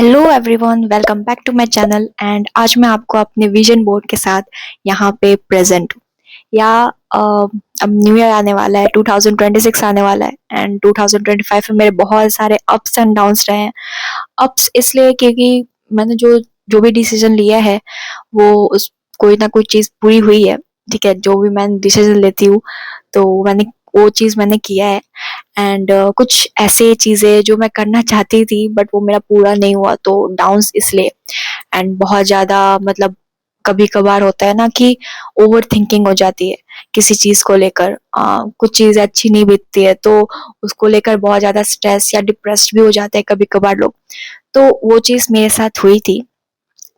Hello everyone, welcome back to my channel. And आज मैं आपको अपने विजन बोर्ड के साथ यहाँ पे प्रेजेंट हूँ। या अब न्यू ईयर आने वाला है, 2026 आने वाला है एंड 2025 में मेरे बहुत सारे अप्स एंड डाउन्स रहे हैं। अप्स इसलिए क्योंकि मैंने जो जो भी डिसीजन लिया है वो उस कोई ना कोई चीज़ पूरी हुई है। ठीक है, जो भी मैं डिसीजन लेती हूँ तो मैंने वो चीज़ मैंने किया है। एंड कुछ ऐसे चीज़ें जो मैं करना चाहती थी बट वो मेरा पूरा नहीं हुआ, तो डाउन्स इसलिए। एंड बहुत ज़्यादा मतलब कभी कभार होता है ना कि ओवर थिंकिंग हो जाती है किसी चीज़ को लेकर। कुछ चीज़ अच्छी नहीं बीतती है तो उसको लेकर बहुत ज़्यादा स्ट्रेस या डिप्रेस्ड भी हो जाते हैं कभी कभार लोग। तो वो चीज़ मेरे साथ हुई थी।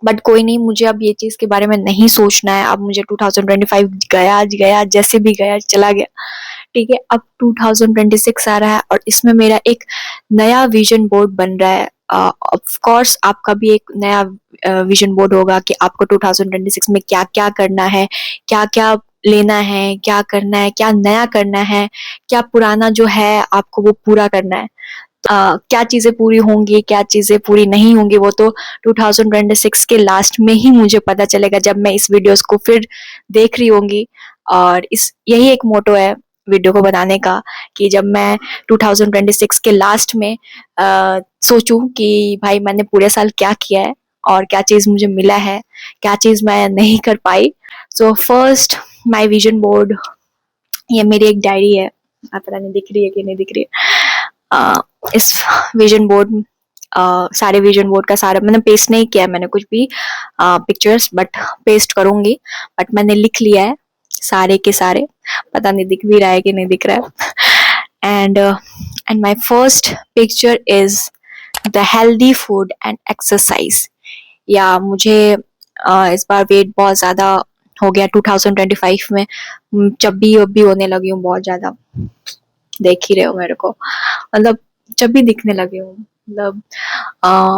बट कोई नहीं, मुझे अब ये चीज़ के बारे में नहीं सोचना है। अब मुझे 2025 गया गया, जैसे भी गया चला गया। ठीक है, अब 2026 आ रहा है और इसमें मेरा एक नया विजन बोर्ड बन रहा है। ऑफ कोर्स आपका भी एक नया विजन बोर्ड होगा कि आपको 2026 में क्या क्या करना है, क्या क्या लेना है, क्या करना है, क्या नया करना है, क्या पुराना जो है आपको वो पूरा करना है। क्या चीजें पूरी होंगी, क्या चीजें पूरी नहीं होंगी, वो तो 2026 के लास्ट में ही मुझे पता चलेगा जब मैं इस वीडियोस को फिर देख रही होंगी। और इस यही एक मोटो है वीडियो को बनाने का कि जब मैं 2026 के लास्ट में सोचूं कि भाई मैंने पूरे साल क्या किया है और क्या चीज मुझे मिला है, क्या चीज मैं नहीं कर पाई। So first, my vision board, ये मेरी एक डायरी है। आप पता नहीं दिख रही है कि नहीं दिख रही है। इस विजन बोर्ड, सारे विजन बोर्ड का सारा मैंने पेस्ट नहीं किया है, मैंने कुछ भी पिक्चर्स बट पेस्ट करूंगी। बट मैंने लिख लिया है सारे के सारे। पता नहीं दिख भी रहा है कि नहीं दिख रहा है। And my first picture is the healthy food and exercise. या मुझे इस बार वेट बहुत ज्यादा हो गया 2025 में। चब्बी वब्बी होने लगी हूँ बहुत ज्यादा, देख ही रहे हो मेरे को। मतलब जब भी दिखने लगे हूँ, मतलब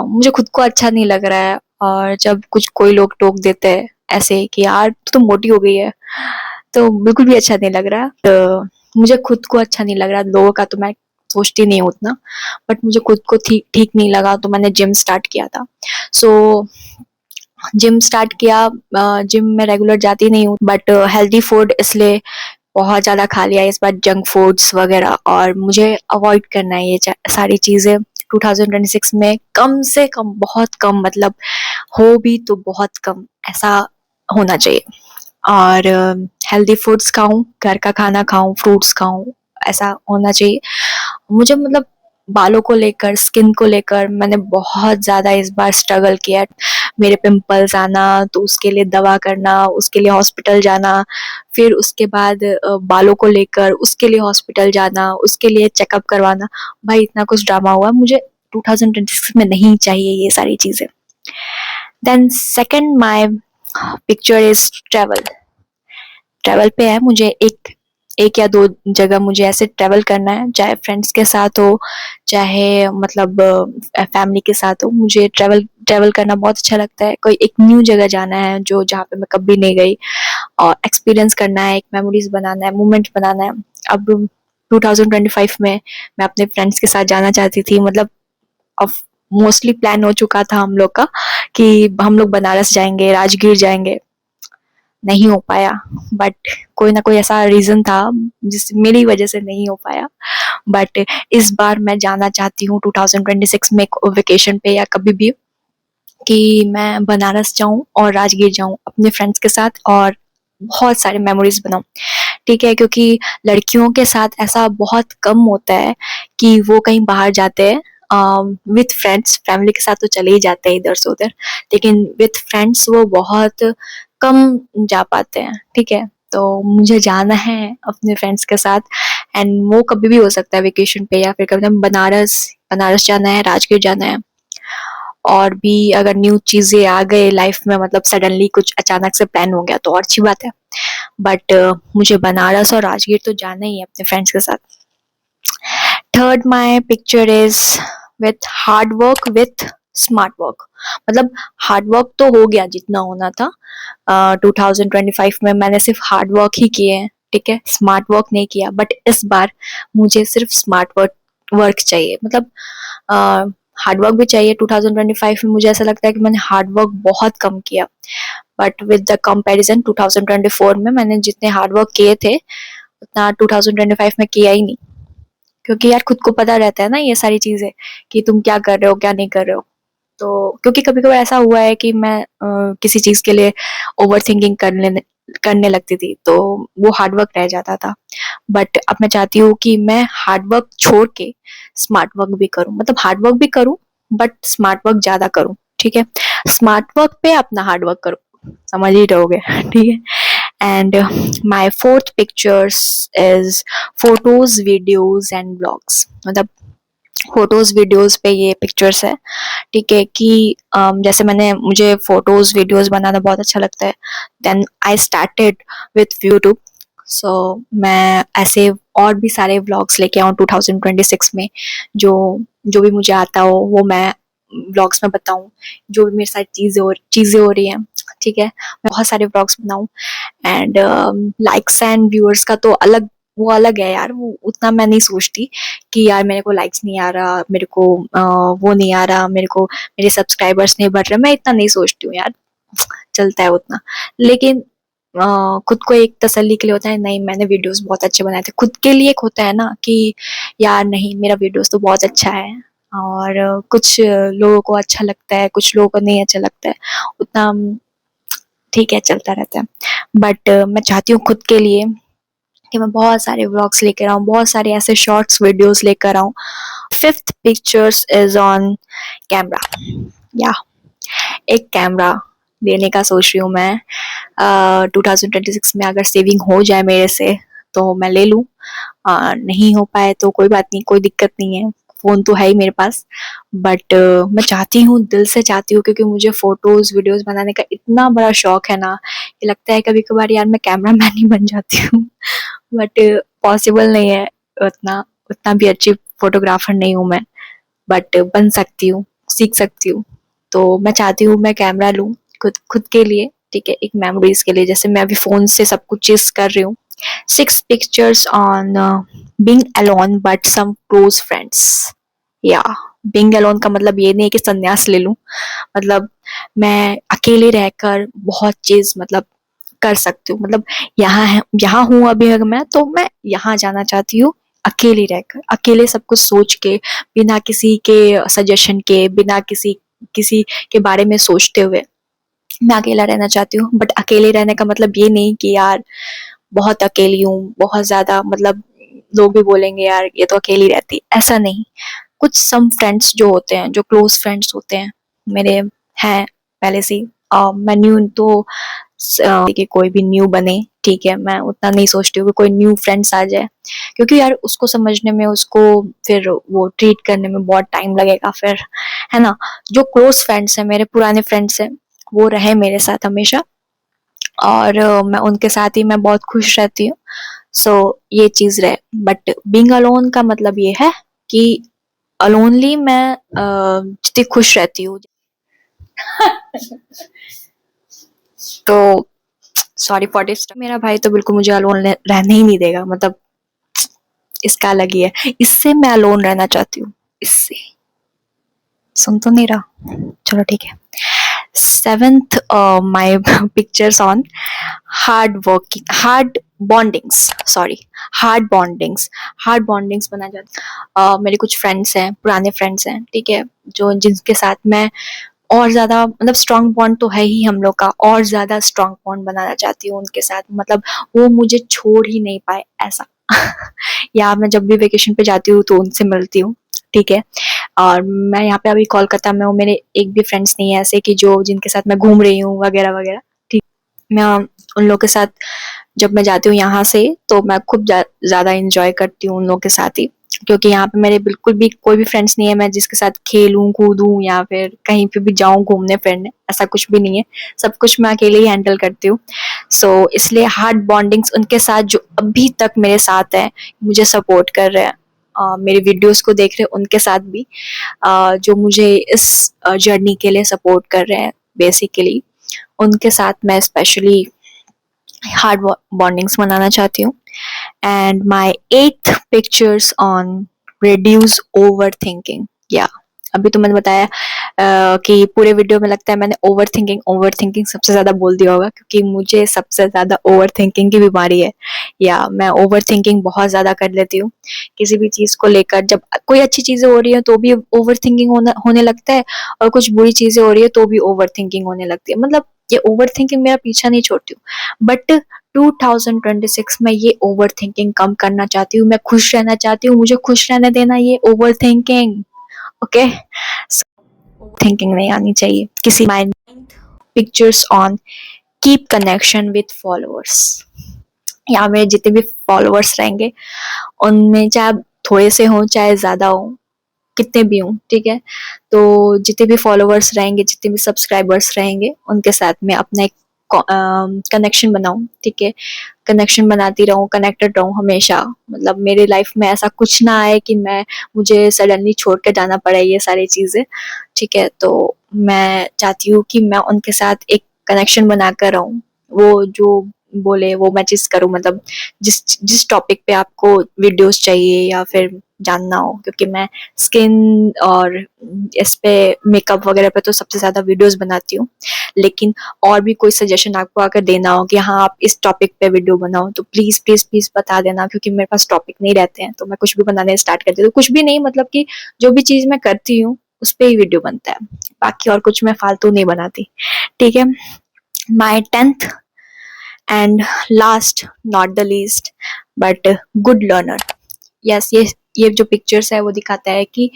मुझे खुद को अच्छा नहीं लग रहा है। और जब कुछ कोई लोग टोक देते हैं ऐसे कि यार तू तो मोटी हो गई है, तो बिल्कुल भी अच्छा नहीं लग रहा। तो मुझे खुद को अच्छा नहीं लग रहा, लोगों का तो मैं सोचती नहीं हूँ उतना। बट मुझे खुद को ठीक ठीक नहीं लगा तो मैंने जिम स्टार्ट किया था। सो जिम स्टार्ट किया। जिम में रेगुलर जाती नहीं हूँ बट हेल्दी फूड इसलिए बहुत ज़्यादा खा लिया इस बार, जंक फूड्स वगैरह। और मुझे अवॉइड करना है ये सारी चीज़ें 2026 में, कम से कम, बहुत कम, मतलब हो भी तो बहुत कम ऐसा होना चाहिए। और हेल्दी फूड्स खाऊं, घर का खाना खाऊं, फ्रूट्स खाऊं, ऐसा होना चाहिए मुझे। मतलब बालों को लेकर, स्किन को लेकर मैंने बहुत ज़्यादा इस बार स्ट्रगल किया। मेरे पिंपल्स आना तो उसके लिए दवा करना, उसके लिए हॉस्पिटल जाना, फिर उसके बाद बालों को लेकर उसके लिए हॉस्पिटल जाना, उसके लिए चेकअप करवाना। भाई इतना कुछ ड्रामा हुआ, मुझे 2026 में नहीं चाहिए ये सारी चीज़ें। Then second, my picture is travel. Travel पे है मुझे एक एक या दो जगह मुझे ऐसे ट्रैवल करना है, चाहे फ्रेंड्स के साथ हो, चाहे मतलब फैमिली के साथ हो। मुझे ट्रैवल ट्रैवल करना बहुत अच्छा लगता है। कोई एक न्यू जगह जाना है जो जहाँ पे मैं कभी नहीं गई, और एक्सपीरियंस करना है, एक मेमोरीज बनाना है, मोमेंट बनाना है। अब 2025 में मैं अपने फ्रेंड्स के साथ जाना चाहती थी। मतलब अब मोस्टली प्लान हो चुका था हम लोग का कि हम लोग बनारस जाएंगे, राजगीर जाएंगे। नहीं हो पाया, बट कोई ना कोई ऐसा रीजन था जिस मेरी वजह से नहीं हो पाया। बट इस बार मैं जाना चाहती हूँ 2026 में वेकेशन पे या कभी भी, कि मैं बनारस जाऊं और राजगीर जाऊं अपने फ्रेंड्स के साथ और बहुत सारे मेमोरीज बनाऊं। ठीक है, क्योंकि लड़कियों के साथ ऐसा बहुत कम होता है कि वो कहीं बाहर जाते हैं विथ फ्रेंड्स। फैमिली के साथ तो चले ही जाते हैं इधर से उधर, लेकिन विथ फ्रेंड्स वो बहुत कम जा पाते हैं। ठीक है, तो मुझे जाना है अपने फ्रेंड्स के साथ। एंड वो कभी भी हो सकता है, वेकेशन पे या फिर कभी बनारस बनारस जाना है, राजगीर जाना है। और भी अगर न्यू चीजें आ गए लाइफ में, मतलब सडनली कुछ अचानक से प्लान हो गया तो और अच्छी बात है। बट मुझे बनारस और राजगीर तो जाना ही है अपने फ्रेंड्स के साथ। Third, my picture is with hard work with smart work. मतलब हार्ड वर्क तो हो गया जितना होना था 2025 में, मैंने सिर्फ हार्ड वर्क ही किए हैं। ठीक है, स्मार्ट वर्क नहीं किया। बट इस बार मुझे सिर्फ स्मार्ट वर्क वर्क चाहिए। मतलब हार्ड वर्क भी चाहिए। 2025 में मुझे ऐसा लगता है कि मैंने हार्ड वर्क बहुत कम किया, बट विद द कंपैरिजन 2024 में मैंने जितने हार्ड वर्क किए थे उतना 2025 में किया ही नहीं। क्योंकि यार खुद को पता रहता है ना ये सारी चीजें कि तुम क्या कर रहे हो क्या नहीं कर रहे हो। तो क्योंकि कभी कभी ऐसा हुआ है कि मैं किसी चीज के लिए ओवर थिंकिंग करने लगती थी, तो वो हार्ड वर्क रह जाता था। बट अब मैं चाहती हूँ कि मैं हार्ड वर्क छोड़ के स्मार्ट वर्क भी करूँ, मतलब हार्ड वर्क भी करूँ बट स्मार्ट वर्क ज्यादा करूँ। ठीक है, स्मार्ट वर्क पे अपना हार्ड वर्क करूँ, समझ ही रहोगे। ठीक है। And my fourth pictures is photos videos and blogs. मतलब फोटोज वीडियोस पे ये पिक्चर्स है। ठीक है कि जैसे मुझे फोटोज वीडियोस बनाना बहुत अच्छा लगता है। Then I started with YouTube. So मैं ऐसे और भी सारे व्लॉग्स लेके आऊँ 2026 में, जो जो भी मुझे आता हो वो मैं व्लॉग्स में बताऊं, जो भी मेरे साथ चीजें हो रही हैं। ठीक है, मैं बहुत सारे व्लॉग्स बनाऊं। एंड लाइक्स एंड व्यूअर्स का तो वो अलग है यार, वो उतना मैं नहीं सोचती कि यार मेरे को लाइक्स नहीं आ रहा, मेरे को वो नहीं आ रहा, मेरे को मेरे सब्सक्राइबर्स नहीं बढ़ रहे, मैं इतना नहीं सोचती हूँ यार, चलता है उतना। लेकिन खुद को एक तसल्ली के लिए होता है, नहीं मैंने वीडियोस बहुत अच्छे बनाए थे, खुद के लिए एक होता है ना कि यार नहीं मेरा वीडियोस तो बहुत अच्छा है। और कुछ लोगों को अच्छा लगता है, कुछ लोगों को नहीं अच्छा लगता है, उतना ठीक है चलता रहता है। बट मैं चाहती हूँ खुद के लिए कि मैं बहुत सारे व्लॉग्स लेकर आऊँ, बहुत सारे ऐसे शॉर्ट्स वीडियोस लेकर आऊँ। Fifth pictures is on camera. या एक कैमरा लेने का सोच रही हूँ मैं। 2026 में अगर सेविंग हो जाए मेरे से तो मैं ले लूँ, नहीं हो पाए तो कोई बात नहीं, कोई दिक्कत नहीं है, फोन तो है ही मेरे पास। बट मैं चाहती हूँ, दिल से चाहती हूँ, क्योंकि मुझे फोटोज वीडियोस बनाने का इतना बड़ा शौक है ना, कि लगता है कभी कभार यार मैं कैमरा मैन ही बन जाती हूँ। बट पॉसिबल नहीं है, उतना उतना भी अच्छी फोटोग्राफर नहीं हूँ मैं। बट बन सकती हूँ, सीख सकती हूँ। तो मैं चाहती हूँ मैं कैमरा लूँ खुद खुद के लिए। ठीक है, एक मेमोरीज के लिए, जैसे मैं अभी फोन से सब कुछ चीज कर रही हूँ। 6 pictures on being alone but some close friends. या being alone का मतलब ये नहीं कि संन्यास ले लूं, मतलब मैं अकेले रहकर बहुत चीज मतलब कर सकती हूँ। मतलब यहाँ हूँ अभी, अगर मैं तो मैं यहाँ जाना चाहती हूँ, अकेले रहकर, अकेले सब कुछ सोच के, बिना किसी के सजेशन के, बिना किसी किसी के बारे में सोचते हुए मैं अकेला रहना चाहती हूँ। बट अकेले रहने का मतलब ये नहीं कि यार बहुत अकेली हूँ, बहुत ज्यादा, मतलब लोग भी बोलेंगे यार ये तो अकेली रहती, ऐसा नहीं। कुछ सम फ्रेंड्स जो होते हैं, जो क्लोज फ्रेंड्स होते हैं मेरे, हैं पहले से ही। मैं न्यू तो कि कोई भी न्यू बने, ठीक है, मैं उतना नहीं सोचती हूँ कि कोई न्यू फ्रेंड्स आ जाए, क्योंकि यार उसको समझने में, उसको फिर वो ट्रीट करने में बहुत टाइम लगेगा फिर, है ना। जो क्लोज फ्रेंड्स हैं, मेरे पुराने फ्रेंड्स हैं, वो रहे मेरे साथ हमेशा, और मैं उनके साथ ही मैं बहुत खुश रहती हूँ। सो ये चीज रहे। बट बीइंग अलोन का मतलब ये है कि अलोनली मैं जितनी खुश रहती हूँ। तो सॉरी फॉर दिस, मेरा भाई तो बिल्कुल मुझे अलोन रहने ही नहीं देगा, मतलब इसका अलग ही है। इससे मैं अलोन रहना चाहती हूँ, इससे। सुन तो नहीं रहा, चलो ठीक है। Seventh, my pictures on hard bondings, sorry, hard bondings बना जाता। मेरे कुछ फ्रेंड्स हैं, पुराने फ्रेंड्स हैं, ठीक है, जो जिनके साथ मैं और ज्यादा, मतलब स्ट्रॉन्ग बॉन्ड तो है ही हम लोग का, और ज्यादा स्ट्रॉन्ग बॉन्ड बनाना चाहती हूँ उनके साथ, मतलब वो मुझे छोड़ ही नहीं पाए ऐसा। या मैं जब भी वेकेशन पे जाती हूँ तो उनसे मिलती हूँ। ठीक है, और मैं यहाँ पे अभी कोलकाता में हूँ, मेरे एक भी फ्रेंड्स नहीं है ऐसे कि जो जिनके साथ मैं घूम रही हूँ वगैरह वगैरह। ठीक, मैं उन लोग के साथ जब मैं जाती हूँ यहाँ से, तो मैं खूब ज्यादा इंजॉय करती हूँ उन लोग के साथ ही, क्योंकि यहाँ पे मेरे बिल्कुल भी कोई भी फ्रेंड्स नहीं है मैं जिसके साथ खेलूं कूदूं या फिर कहीं पे भी जाऊं घूमने फिरने, ऐसा कुछ भी नहीं है। सब कुछ मैं अकेले ही हैंडल करती हूँ। सो इसलिए हार्ड बॉन्डिंग्स उनके साथ जो अभी तक मेरे साथ है, मुझे सपोर्ट कर रहे हैं, मेरे वीडियोस को देख रहे हैं, उनके साथ भी जो मुझे इस जर्नी के लिए सपोर्ट कर रहे हैं बेसिकली, उनके साथ मैं स्पेशली हार्ड बॉन्डिंग्स बनाना चाहती हूँ। एंड माई एथ pictures on reduce overthinking. Yeah, अभी तो मैंने बताया कि पूरे वीडियो में लगता है मैंने ओवर थिंकिंग सबसे ज्यादा बोल दिया होगा, क्योंकि मुझे सबसे ज्यादा ओवर थिंकिंग की बीमारी है, या मैं ओवर थिंकिंग बहुत ज्यादा कर लेती हूँ किसी भी चीज को लेकर। जब कोई अच्छी चीजें हो रही है तो भी ओवर थिंकिंग होने लगता है, और कुछ बुरी चीजें हो रही है तो भी ओवर थिंकिंग होने लगती है। मतलब ये ओवर थिंकिंग मेरा पीछा नहीं छोड़ती हूँ, बट 2026 में ये ओवर थिंकिंग कम करना चाहती हूँ। मैं खुश रहना चाहती हूँ, मुझे खुश रहने देना ये ओवर थिंकिंग। ओके, थिंकिंग नहीं आनी चाहिए किसी mind. Pictures on keep connection with followers. यहाँ मेरे जितने भी फॉलोअर्स रहेंगे उनमें चाहे थोड़े से हों चाहे ज्यादा हो, कितने भी हों, ठीक है, तो जितने भी फॉलोअर्स रहेंगे, जितने भी सब्सक्राइबर्स रहेंगे, उनके साथ में अपना एक कनेक्शन बनाऊं, ठीक है, कनेक्शन बनाती रहूं, कनेक्टेड रहूं हमेशा। मतलब मेरी लाइफ में ऐसा कुछ ना आए कि मुझे सडनली छोड़ के जाना पड़े ये सारी चीजें, ठीक है। तो मैं चाहती हूँ कि मैं उनके साथ एक कनेक्शन बनाकर रहूं, वो जो बोले वो मैं चीज करूं। मतलब जिस जिस टॉपिक पे आपको वीडियोस चाहिए या फिर जानना हो, क्योंकि मैं स्किन और इस पे मेकअप वगैरह पे तो सबसे ज्यादा वीडियोस बनाती हूँ, लेकिन और भी कोई सजेशन आपको अगर देना हो कि हाँ आप इस टॉपिक पे वीडियो बनाओ, तो प्लीज प्लीज प्लीज बता देना, क्योंकि मेरे पास टॉपिक नहीं रहते हैं तो मैं कुछ भी बनाने स्टार्ट कर देती हूँ। कुछ भी नहीं, मतलब कि जो भी चीज मैं करती हूँ उस पे ही वीडियो बनता है, बाकी और कुछ मैं फालतू नहीं बनाती, ठीक है। माई 10th and last not the least but good learner. Yes, ये जो पिक्चर्स है वो दिखाता है कि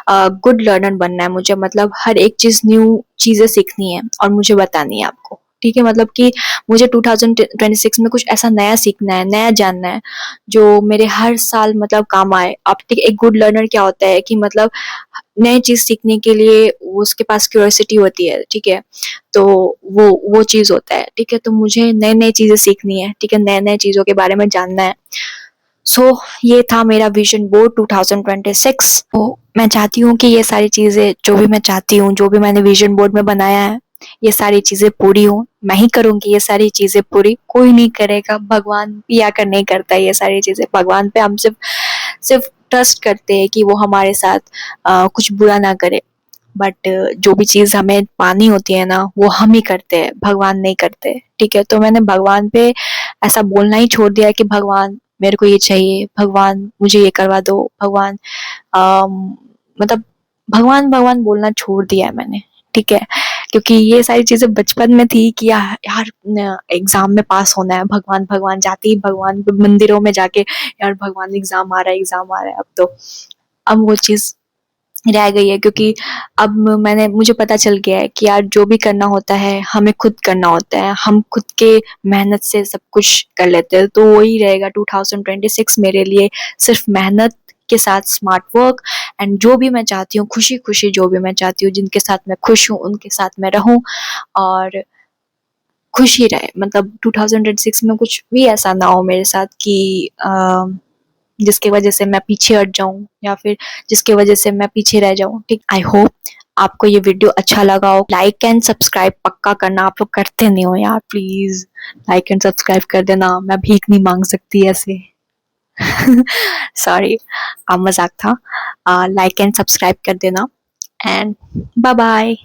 गुड लर्नर बनना है मुझे। मतलब हर एक चीज न्यू चीजें सीखनी है और मुझे बतानी है आपको, ठीक है। मतलब कि मुझे 2026 में कुछ ऐसा नया सीखना है, नया जानना है, जो मेरे हर साल मतलब काम आए। अब ठीक, एक गुड लर्नर क्या होता है कि मतलब नई चीज सीखने के लिए उसके पास क्यूरियोसिटी होती है, ठीक है, तो वो चीज होता है, ठीक है। तो मुझे नई नई चीजें सीखनी है, ठीक है, नए नए चीजों के बारे में जानना है। सो ये था मेरा विजन बोर्ड 2026। तो मैं चाहती हूँ कि ये सारी चीजें जो भी मैं चाहती हूँ, जो भी मैंने विजन बोर्ड में बनाया है, ये सारी चीजें पूरी हो। मैं ही करूंगी ये सारी चीजें पूरी, कोई नहीं करेगा। भगवान भी आकर नहीं करता ये सारी चीजें। भगवान पे हम सिर्फ सिर्फ ट्रस्ट करते हैं कि वो हमारे साथ कुछ बुरा ना करे, बट जो भी चीज हमें पानी होती है ना वो हम ही करते हैं, भगवान नहीं करते, ठीक है। तो मैंने भगवान पे ऐसा बोलना ही छोड़ दिया है कि भगवान मेरे को ये चाहिए, भगवान मुझे ये करवा दो, भगवान मतलब भगवान भगवान बोलना छोड़ दिया है मैंने, ठीक है। क्योंकि ये सारी चीजें बचपन में थी कि यार एग्जाम में पास होना है, भगवान भगवान जाती ही भगवान मंदिरों में जाके, यार भगवान एग्जाम आ रहा है, एग्जाम आ रहा है। अब तो अब वो चीज रह गई है, क्योंकि अब मुझे पता चल गया है कि यार जो भी करना होता है हमें खुद करना होता है, हम खुद के मेहनत से सब कुछ कर लेते हैं। तो वही रहेगा 2026 मेरे लिए, सिर्फ मेहनत के साथ स्मार्ट वर्क, एंड जो भी मैं चाहती हूँ, खुशी खुशी जो भी मैं चाहती हूँ, जिनके साथ मैं खुश हूँ उनके साथ मैं रहूं और खुश ही रहे। मतलब 2026 में कुछ भी ऐसा ना हो मेरे साथ कि जिसकी वजह से मैं पीछे हट जाऊं या फिर जिसकी वजह से मैं पीछे रह जाऊं, ठीक। आई होप आपको ये वीडियो अच्छा लगा हो। लाइक एंड सब्सक्राइब पक्का करना, आप लोग करते नहीं हो यार, प्लीज लाइक एंड सब्सक्राइब कर देना। मैं भीख नहीं मांग सकती ऐसे। सॉरी, मजाक था। लाइक एंड सब्सक्राइब कर देना, एंड बाय बाय।